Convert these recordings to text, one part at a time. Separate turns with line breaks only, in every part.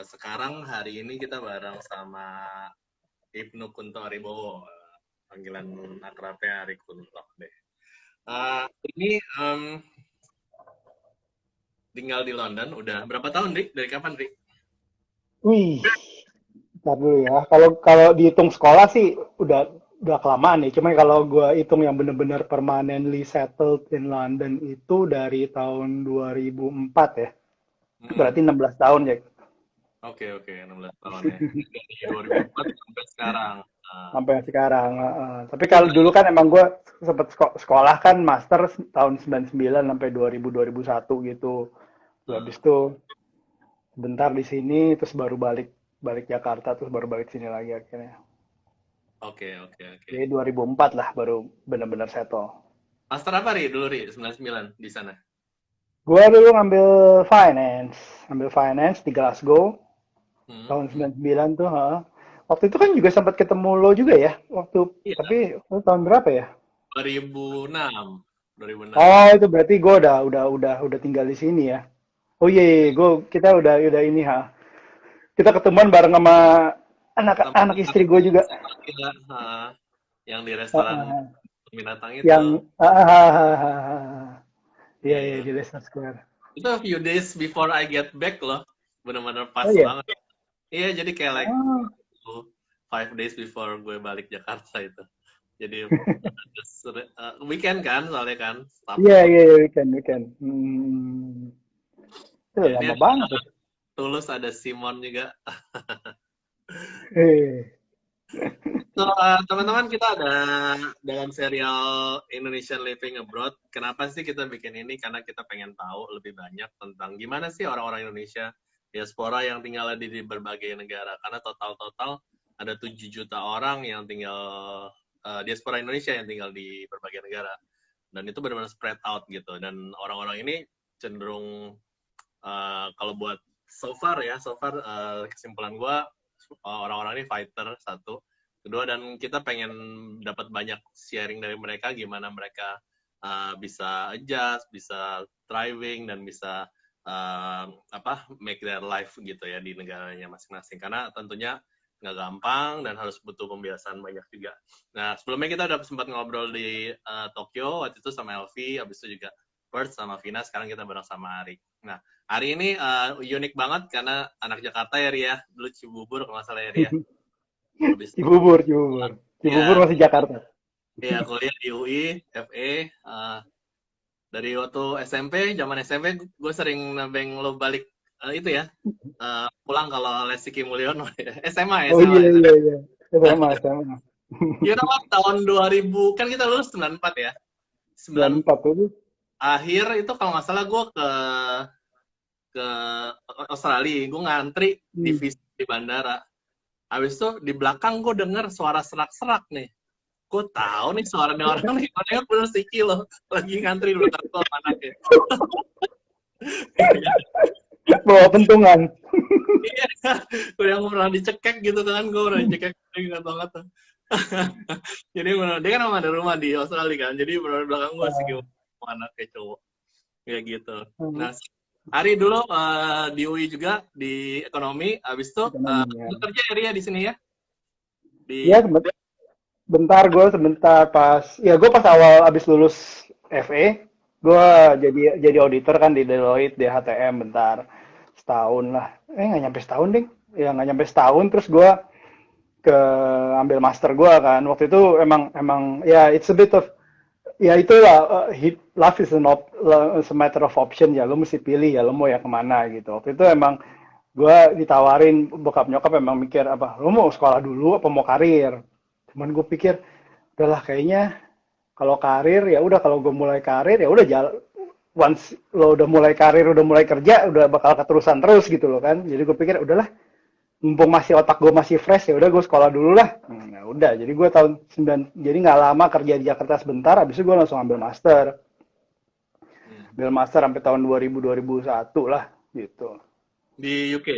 Sekarang hari ini kita bareng sama Ibnu Kunto Aribowo, panggilan akrabnya Ari Kunto deh. Ini tinggal di London, udah berapa tahun, Rik? Dari kapan, Rik?
Wih, ntar dulu ya. Kalau kalau dihitung sekolah sih udah kelamaan ya. Cuma kalau gua hitung yang benar-benar permanently settled in London itu dari tahun 2004 ya.
Hmm.
Berarti 16 tahun ya.
Oke, oke, 16 tahun ya. Dari 2004 sampai sekarang.
Sampai sekarang. Tapi
Ini
kalau dulu kan emang gua sempet sekolah kan master tahun 99 sampai 2000 2001 gitu. Habis itu bentar di sini terus baru balik balik Jakarta terus baru balik sini lagi akhirnya.
oke, oke, oke.
Jadi 2004 lah baru benar-benar settle.
Master apa, Ri? Dulu, Ri? 99 di sana.
Gua dulu ngambil finance di Glasgow
Hmm,
tahun
hmm.
99 tuh, ha. Waktu itu kan juga sempat ketemu lo juga ya,
Iya,
tapi lo tahun berapa ya?
2006. 2006.
Oh, itu berarti gua udah tinggal di sini ya. Oh iya, iya, kita udah ini ha. Kita ketemuan bareng sama
Sama
anak istri gue juga.
gila, yang di restoran
Heeh.
binatang
Yang
itu.
iya
Iya,
iya
iya.
di Leicester Square.
Itu a few days before I get back loh. Bener-bener pas
Oh iya.
banget. Iya, jadi kayak like
Oh,
5 days before gue balik Jakarta itu. Jadi just, weekend kan soalnya kan
iya
Sabtu.
iya iya, weekend. Itu
Ya, ini
lama
ada
banget tuh.
Tulus, ada Simon juga.
Eh.
So, teman-teman, kita ada dalam serial Indonesian Living Abroad. Kenapa sih kita bikin ini? Karena kita pengen tahu lebih banyak tentang gimana sih orang-orang Indonesia diaspora yang tinggal di berbagai negara. Karena total-total ada 7 juta orang yang tinggal diaspora Indonesia yang tinggal di berbagai negara. Dan itu benar-benar spread out gitu. Dan orang-orang ini cenderung kalau buat so far kesimpulan gue orang-orang ini fighter satu, kedua, dan kita pengen dapat banyak sharing dari mereka gimana mereka bisa adjust, bisa thriving, dan bisa make their life gitu ya di negaranya masing-masing, karena tentunya nggak gampang dan harus butuh pembiasaan banyak juga. Nah, sebelumnya kita udah sempat ngobrol di Tokyo waktu itu sama Elvi, habis itu juga Perth sama Vina, sekarang kita bareng sama Ari. Nah, Ari ini unik banget karena anak Jakarta ya, Ria. Dulu Cibubur kalau nggak salah ya, Ria. Habis itu,
Cibubur, Cibubur. Cibubur
ya,
masih Jakarta.
ya kuliah di UI, FE. Dari waktu SMP, zaman SMP, gue sering nebeng lo balik itu ya, pulang kalau les Siki Mulyono. SMA,
Oh
SMA,
iya
SMA.
iya iya. SMA SMA.
You know what, tahun 2000, kan kita lulus 94 ya. 9
94 tuh.
akhir itu kalau nggak salah gue ke Australia, gue ngantri di
Hmm.
visa di bandara. Habis itu di belakang gue denger suara serak-serak nih. Gue tahu nih suaranya orang nih, orangnya bener Siki loh, lagi ngantri di belakang gue sama anaknya.
Bawa pentungan.
Iya, udah pernah dicekek gitu kan, gue pernah dicekek, ingat banget tuh. Jadi bener, dia kan emang ada rumah di Australia kan, jadi bener belakang gue Siki sama anaknya cowok. Kayak gitu. Nah, Ari dulu di UI juga di ekonomi, habis itu
Ekonomi ya.
kerja ya Ria di sini ya
Iya,
di
sebentar gue sebentar pas ya gue pas awal abis lulus FE gue
uh,
jadi auditor kan di Deloitte di HTM bentar setahun lah nggak nyampe setahun ding ya nggak nyampe setahun terus gue ke ambil master gue kan waktu itu emang emang ya it's a bit of ya itulah life is is a matter of option ya lo mesti pilih ya lo mau ya kemana gitu waktu itu emang gue ditawarin bokap nyokap emang mikir apa lo mau sekolah dulu apa mau karir cuman gue pikir udahlah kayaknya kalau karir ya udah kalau gue mulai karir ya udah jalan once lo udah mulai karir udah mulai kerja udah bakal keterusan terus gitu loh kan jadi gue pikir udahlah mumpung masih otak gue masih fresh ya udah gue sekolah dulu lah ya udah jadi gue tahun 9 jadi nggak lama kerja di Jakarta sebentar habis itu gue langsung ambil master sampai tahun 2000 lah gitu
di UK.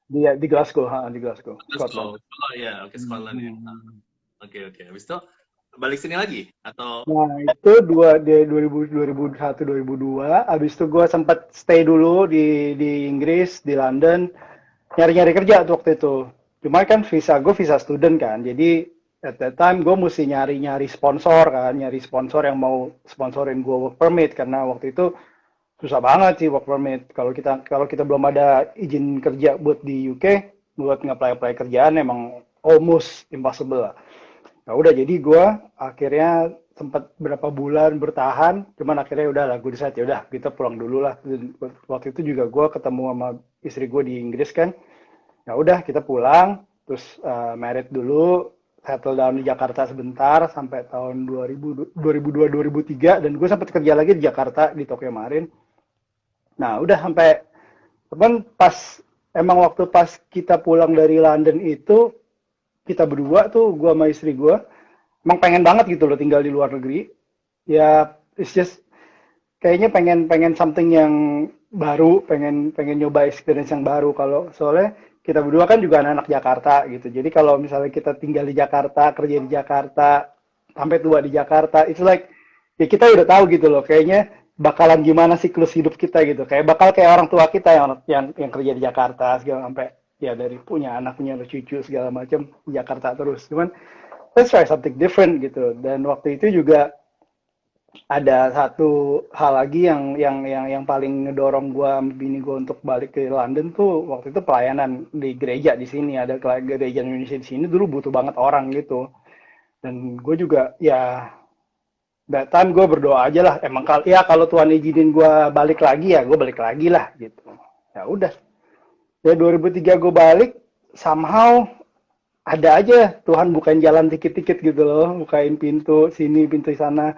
di Glasgow di Glasgow
Glasgow.
Scotland.
Oh ya, oke, Scotland ya.
Hmm.
Oke, oke. Habis itu balik sini lagi atau
Nah, itu di 2001 2002. Habis itu gue sempat stay dulu di Inggris, di London. nyari-nyari kerja tuh waktu itu. Cuma kan visa gue visa student kan, jadi at that time gue mesti nyari-nyari sponsor kan, nyari sponsor yang mau sponsorin gue work permit karena waktu itu susah banget sih work permit. Kalau kita belum ada izin kerja buat di UK, buat nge-apply kerjaan emang almost impossible lah. Ya udah jadi gue akhirnya sempat berapa bulan bertahan, cuman akhirnya udah lah gue decide ya udah kita pulang dulu lah. Dan waktu itu juga gue ketemu sama istri gue di Inggris kan, ya udah kita pulang, terus married dulu, settle down di Jakarta sebentar sampai tahun 2002 2003 dan gue sempat kerja lagi di Jakarta di Tokyo Marine. Nah udah sampai cuman pas emang waktu pas kita pulang dari London itu kita berdua tuh gue sama istri gue emang pengen banget gitu loh tinggal di luar negeri. Ya it's just kayaknya pengen pengen something yang baru, pengen pengen nyoba experience yang baru. Kalau soalnya kita berdua kan juga anak-anak Jakarta gitu. Jadi kalau misalnya kita tinggal di Jakarta, kerja di Jakarta, sampai tua di Jakarta, it's like ya kita udah tahu gitu loh. Kayaknya bakalan gimana siklus hidup kita gitu. Kayak bakal kayak orang tua kita yang kerja di Jakarta segala sampai ya dari punya anak punya cucu segala macam di Jakarta terus. Cuman let's try something different gitu. Dan waktu itu juga ada satu hal lagi yang paling ngedorong gua bini gua untuk balik ke London tuh waktu itu pelayanan di gereja di sini ada gereja Indonesia di sini dulu butuh banget orang gitu dan gue juga ya that time gue berdoa aja lah emang kalau Tuhan izinin gua balik lagi ya gue balik lagi lah gitu ya udah ya 2003 gue balik somehow ada aja Tuhan bukain jalan dikit-dikit gitu loh bukain pintu sini pintu sana.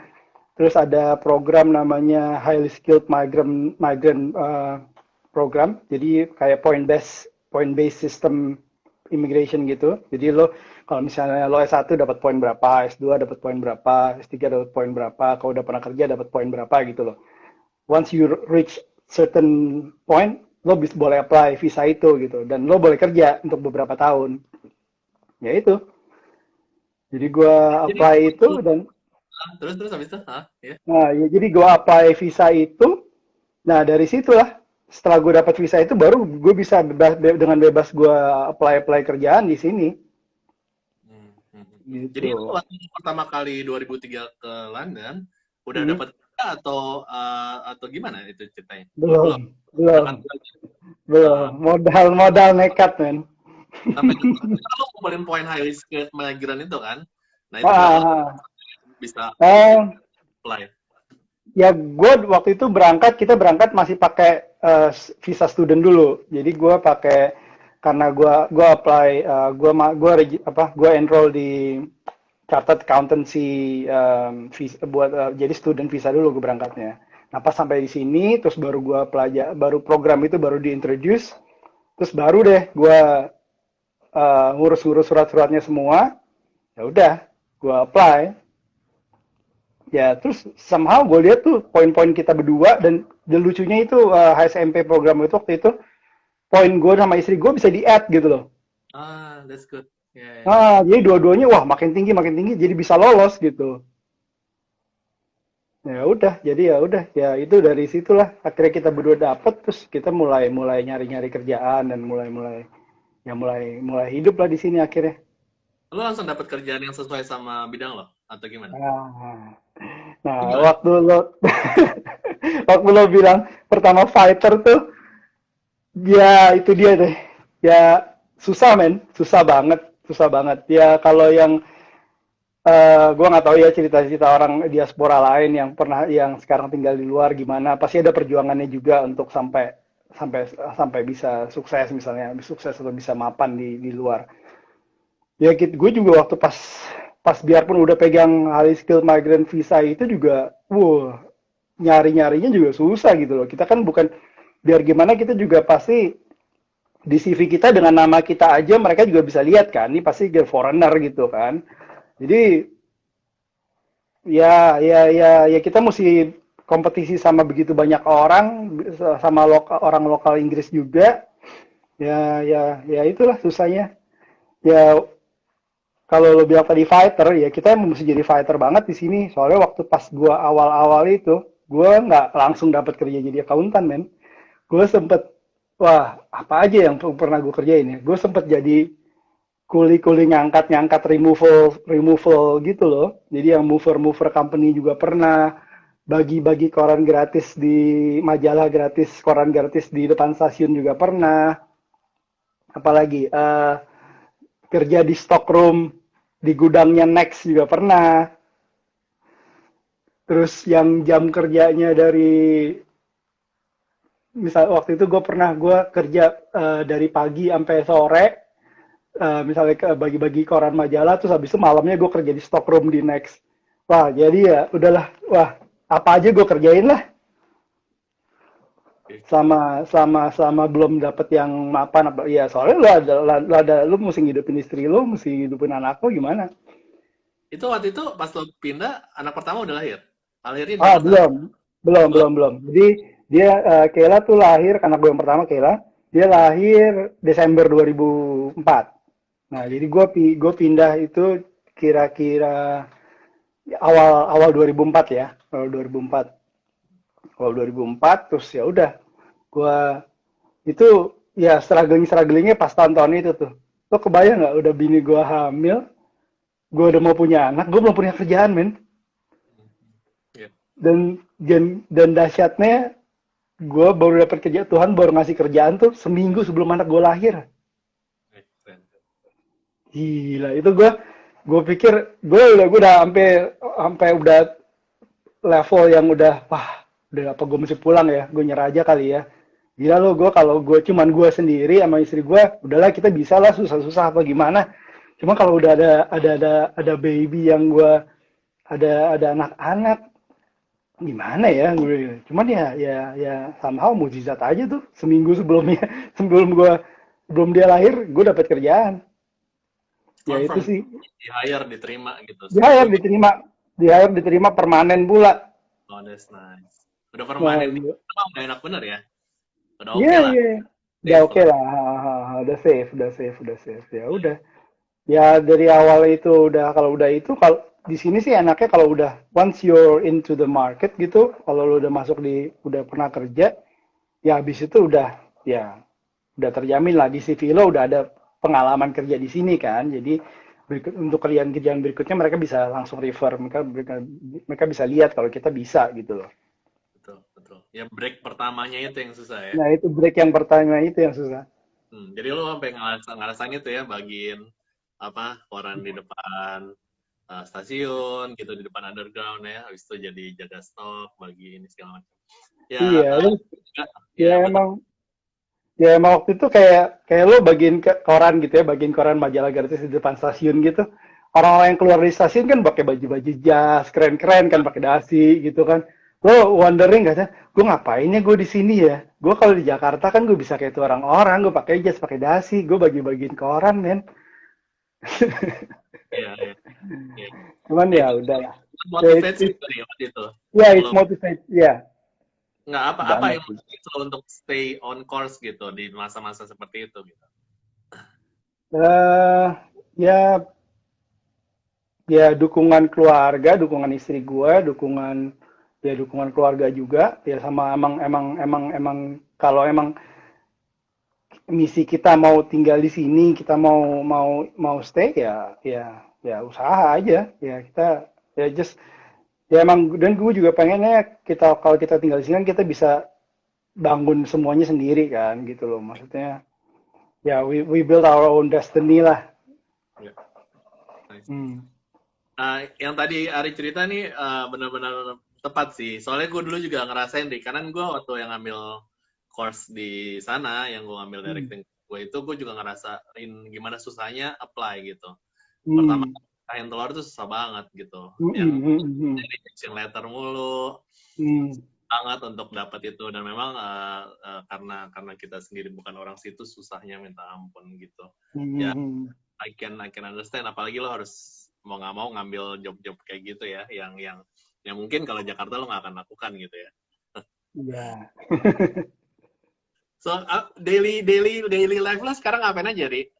Terus ada program namanya Highly Skilled Migrant Program. Jadi kayak point based system immigration gitu. Jadi lo kalau misalnya lo S1 dapat poin berapa, S2 dapat poin berapa, S3 dapat poin berapa, kalau udah pernah kerja dapat poin berapa gitu loh. Once you reach certain point, lo boleh apply visa itu gitu dan lo boleh kerja untuk beberapa tahun. Ya itu. Jadi gua
Jadi
apply itu dan
terus habis itu, ya.
nah, ya, jadi gue apply visa itu. Nah, dari situlah setelah gue dapat visa itu baru gue bisa dengan bebas gue apply kerjaan di sini.
Hmm, Jadi
Gitu.
lu waktu pertama kali 2003 ke London udah
Hmm.
dapat kerja atau gimana itu ceritanya? Oh, belum.
Belum, belum,
Berangkat lagi.
belum.
Ah,
Modal nekat, men.
sampai kalau ngumpulin poin high skilled migrant itu kan. Nah, itu berapa lama
Ah,
bisa
ah.
apply?
Ya gue waktu itu kita berangkat masih pakai visa student dulu. Jadi gue pakai karena gue apply gue enroll di Chartered Accountancy visa, buat jadi student visa dulu gue berangkatnya. Nah pas sampai di sini terus baru gue baru program itu baru diintroduce terus baru deh gue ngurus-ngurus surat-suratnya semua. Ya udah gue apply. Ya, terus somehow gue lihat tuh poin-poin kita berdua dan lucunya itu HSMP program itu waktu itu poin gue sama istri gue bisa di-add gitu loh.
That's good. Yeah.
Jadi dua-duanya wah makin tinggi jadi bisa lolos gitu. Ya udah ya itu dari situlah akhirnya kita berdua dapet terus kita mulai nyari-nyari kerjaan dan mulai hidup lah di sini akhirnya.
Lo langsung dapat kerjaan yang sesuai sama bidang lo atau gimana?
Nah,
Gimana?
waktu lo bilang pertama fighter tuh, ya itu dia deh. Ya susah men, susah banget. Ya kalau yang gue nggak tahu ya cerita-cerita orang diaspora lain yang sekarang tinggal di luar gimana. Pasti ada perjuangannya juga untuk sampai sampai sampai bisa sukses misalnya, sukses atau bisa mapan di luar. Ya gue juga waktu pas biarpun udah pegang high skill migrant visa itu juga, nyari-nyarinya juga susah gitu loh. Kita kan bukan biar gimana kita juga pasti di CV kita dengan nama kita aja mereka juga bisa lihat kan, ini pasti dia foreigner gitu kan. Jadi ya kita mesti kompetisi sama begitu banyak orang sama orang lokal Inggris juga. Ya itulah susahnya. Ya kalau lo bilang tadi fighter, ya kita mesti jadi fighter banget di sini. Soalnya waktu pas gua awal-awal itu, gua nggak langsung dapat kerja jadi akuntan, men. Gue sempet wah apa aja yang pernah gue kerjain ya. Gue sempet jadi kuli-kuli ngangkat-ngangkat removal removal gitu loh. Jadi yang mover-mover company juga pernah, bagi-bagi koran gratis di majalah gratis, koran gratis di depan stasiun juga pernah. Apalagi kerja di stockroom di gudangnya Next juga pernah. Terus yang jam kerjanya dari misal waktu itu gue kerja dari pagi sampai sore, misalnya bagi-bagi koran majalah, terus habis itu malamnya gue kerja di stockroom di Next. Wah, jadi ya udahlah, wah apa aja gue kerjain lah, selama belum dapet yang mapan apa ya, soalnya lu mesti ngidupin istri lu, mesti ngidupin anak lu gimana.
Itu waktu itu pas lo pindah, anak pertama udah lahir? Lahirnya di
Ah,
Jakarta? Belum.
belum. Jadi dia Kayla tuh lahir, anak gue yang pertama Kayla, dia lahir Desember 2004. Nah, jadi gue pindah itu kira-kira awal awal 2004 ya, awal 2004. Awal 2004 terus ya udah gue itu ya strugglingnya pas tahun-tahun itu tuh. Lo kebayang nggak udah bini gue hamil, gue udah mau punya anak, gue belum punya kerjaan men.
Iya.
Dan dahsyatnya gue baru dapat kerja, Tuhan baru ngasih kerjaan tuh seminggu sebelum anak gue lahir.
Keren.
Gila itu gue pikir gue udah sampai sampai udah level yang udah wah udah apa gue mesti pulang ya, gue nyerah aja kali ya. Gila lo, gue kalau gue cuman gue sendiri sama istri gue udahlah kita bisa lah, susah-susah apa gimana. Cuma kalau udah ada baby yang gue ada anak-anak gimana ya gue, cuman ya somehow mujizat aja tuh seminggu sebelumnya sebelum dia lahir gue dapat kerjaan. Ya itu
Confirm,
sih,
di hire, diterima gitu.
di
Itu
hire diterima, di hire diterima permanen pula.
oh, that's nice. Udah
Wah,
permanen nih.
iya.
Oh, udah enak bener ya. Udah
Iya,
oke lah.
iya. Udah
Safe
oke
lah.
lah. Udah safe, udah safe, udah safe. Ya udah. Ya dari awal itu udah, kalau udah itu, kalau di sini sih enaknya kalau udah once you're into the market gitu, kalau lu udah masuk di udah pernah kerja, ya habis itu udah terjamin lah di CV lo udah ada pengalaman kerja di sini kan. Jadi untuk kerjaan-kerjaan berikutnya mereka bisa langsung refer, mereka bisa lihat kalau kita bisa gitu loh.
Betul, betul. Ya break pertamanya itu yang susah ya.
Nah, itu break yang pertama itu yang susah.
Jadi lo sampai ngerasain itu ya, bagiin apa koran di depan stasiun gitu, di depan underground ya. Habis itu jadi jaga stok, bagi ini segala macam. Ya,
Iya, ya
ya betul.
emang ya emang waktu itu kayak kayak lo bagiin koran gitu ya, bagiin koran majalah gratis di depan stasiun gitu. Orang-orang yang keluar dari stasiun kan pakai baju-baju jas, keren-keren kan, pakai dasi gitu kan. Lo wondering gak sih, gue ngapainnya gue di sini ya? Gue kalau di Jakarta kan gue bisa kayak tuh orang-orang, gue pakai jas, pakai dasi, gue bagi-bagiin koran, men.
Ya, ya, ya.
Cuman
Ya,
ya
itu
udahlah. Ya,
motivasi kali ya waktu itu.
yeah,
Lo
it's motivate, ya
nggak apa
banget
yang
sih.
motivasi lo untuk stay on course gitu di masa-masa seperti itu gitu.
eh ya dukungan keluarga, dukungan istri gue, dukungan keluarga juga ya, sama emang kalau emang misi kita mau tinggal di sini, kita mau stay ya usaha aja ya, kita ya just ya emang. Dan gue juga pengennya kita kalau kita tinggal di sini kan kita bisa bangun semuanya sendiri kan gitu loh, maksudnya ya we build our own destiny lah.
Ya, nice.
Hmm.
Nah, yang tadi Ari cerita nih benar-benar tepat sih. Soalnya gue dulu juga ngerasain deh, karena gue waktu yang ngambil course di sana, yang gue ngambil
Hmm.
directing gue juga ngerasain gimana susahnya apply gitu. Pertama,
Hmm.
kain telur itu susah banget gitu.
Hmm.
Yang
Hmm. Hmm. Hmm.
rejection letter mulu,
Hmm.
banget untuk dapat itu. Dan memang karena kita sendiri bukan orang situ, susahnya minta ampun gitu. Ya,
Hmm.
I can understand, apalagi lo harus mau nggak mau ngambil job-job kayak gitu ya, yang mungkin kalau Jakarta lo nggak akan lakukan gitu ya.
Ya.
So daily life lo sekarang ngapain aja, Ri?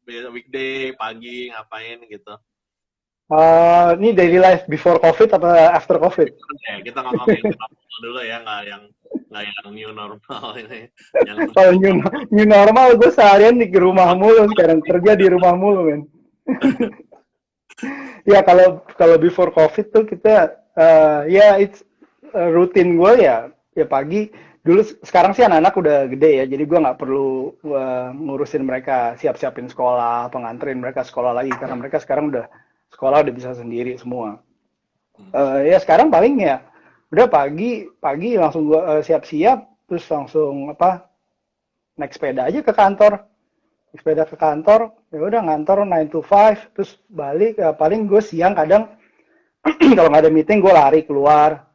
Weekday pagi ngapain gitu?
Ini daily life before COVID apa after COVID?
Ya, kita ngomongin normal dulu ya, nggak yang new normal ini. Yang
Kalau new normal, gue seharian di rumah mulu sekarang, kerja di rumah mulu, men. Ya kalau kalau before COVID tuh kita ya it's rutin gue ya ya pagi dulu. Sekarang sih anak-anak udah gede ya, jadi gue nggak perlu ngurusin mereka, siap-siapin sekolah, penganterin mereka sekolah lagi karena mereka sekarang udah sekolah udah bisa sendiri semua. Ya sekarang paling ya udah pagi pagi langsung gua siap-siap terus langsung apa naik sepeda aja ke kantor. Naik sepeda ke kantor, ya udah ngantor 9 to 5 terus balik. Paling gue siang kadang kalau nggak ada meeting gue lari keluar.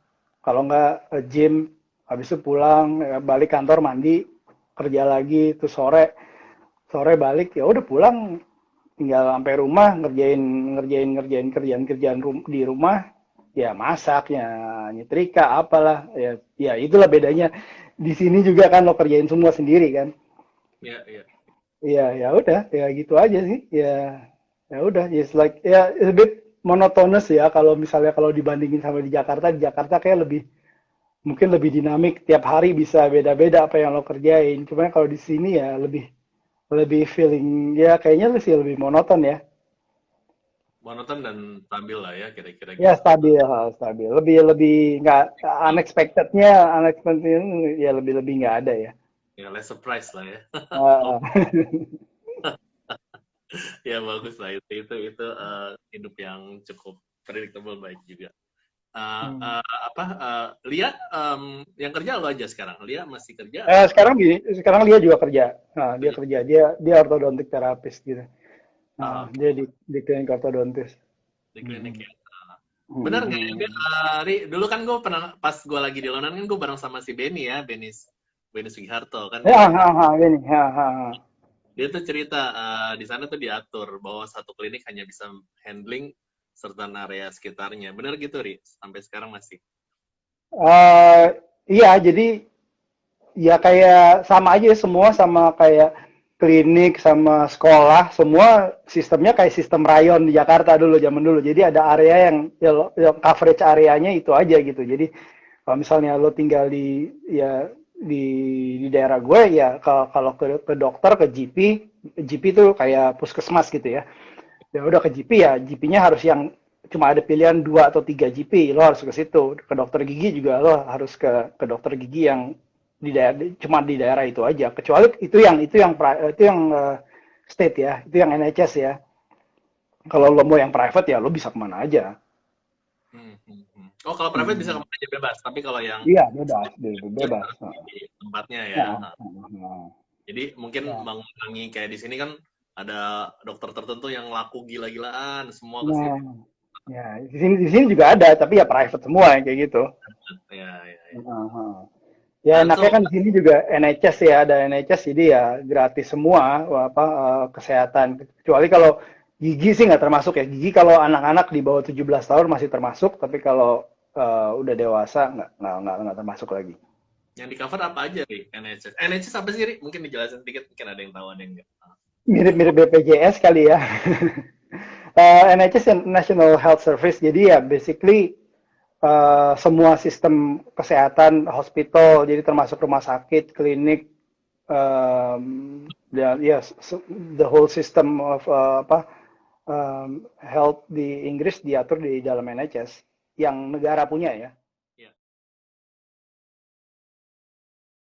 Kalau nggak gym, habis itu pulang, ya balik kantor mandi, kerja lagi, terus sore sore balik ya udah pulang, tinggal sampai rumah ngerjain ngerjain ngerjain kerjaan-kerjaan di rumah, ya masaknya nyetrika apalah ya. Ya itulah bedanya. Di sini juga kan lo kerjain semua sendiri kan.
ya, ya.
Iya, ya udah, ya gitu aja sih. Ya, ya udah, it's like ya it's a bit monotonous ya kalau misalnya kalau dibandingin sama di Jakarta kayak lebih mungkin lebih dinamik, tiap hari bisa beda-beda apa yang lo kerjain. Cuman kalau di sini ya lebih lebih feeling ya kayaknya sih lebih monoton ya.
Monoton dan stabil lah ya, kira-kira
Ya
gitu.
stabil, stabil. Lebih lebih nggak unexpectednya, unexpected ya lebih lebih nggak ada ya.
Ya, less surprise lah ya.
Uh,
Ya bagus lah itu hidup yang cukup predictable baik juga.
hmm.
Apa Lia yang kerja lo aja sekarang? Lia masih kerja atau
Sekarang gini, sekarang dia juga kerja. Nah, dia
kerja?
kerja, dia ortodontik terapis gitu. Nah,
Oke,
dia di klinik ortodontis.
di klinik
Hmm.
ya. Benar nggak ya,
Hmm.
Ri? Dulu kan gue pernah pas gue lagi di London kan gue bareng sama si Benny ya, Benny Sugiharto kan
Ya,
dia
ini,
dia tuh cerita di sana tuh diatur bahwa satu klinik hanya bisa handling certain area sekitarnya. Benar gitu, Ri? Sampai sekarang masih.
Eh, iya, jadi ya kayak sama aja semua sama kayak klinik sama sekolah, semua sistemnya kayak sistem rayon di Jakarta dulu zaman dulu. Jadi ada area yang ya, yang coverage areanya itu aja gitu. Jadi kalau misalnya lo tinggal ya di di daerah gue ya kalau ke dokter ke GP, GP itu kayak puskesmas gitu ya. Ya udah ke GP ya, GP-nya harus yang cuma ada pilihan 2 atau 3 GP, lo harus ke situ. Ke dokter gigi juga lo harus ke dokter gigi yang di daerah, cuma di daerah itu aja. Kecuali itu yang state ya, itu yang NHS ya. Kalau lo mau yang private ya lo bisa kemana aja.
Oh, kalau private bisa
Hmm.
kemana aja bebas, tapi kalau yang
Iya bebas, bebas.
harus di tempatnya ya.
Nah, nah,
Jadi mungkin
nah,
mengurangi kayak di sini kan ada dokter tertentu yang laku gila-gilaan, semua ke
nah,
situ.
ya di sini juga ada, tapi ya private semua yang kayak gitu.
Ya, ya, ya.
Nah, ya
Dan
enaknya
so,
kan di sini juga NHS ya, ada NHS jadi ya gratis semua apa kesehatan. Kecuali kalau gigi sih nggak termasuk ya. Gigi kalau anak-anak di bawah 17 tahun masih termasuk, tapi kalau udah dewasa nggak termasuk lagi.
yang di cover apa aja, Ri? NHS. NHS apa sih, Ri? Mungkin dijelasin sedikit, mungkin ada yang tahu, ada yang enggak.
Mirip-mirip BPJS kali ya. NHS National Health Service. Jadi ya basically semua sistem kesehatan, hospital, jadi termasuk rumah sakit, klinik, dan ya the whole system of health di Inggris diatur di dalam NHS yang negara punya ya.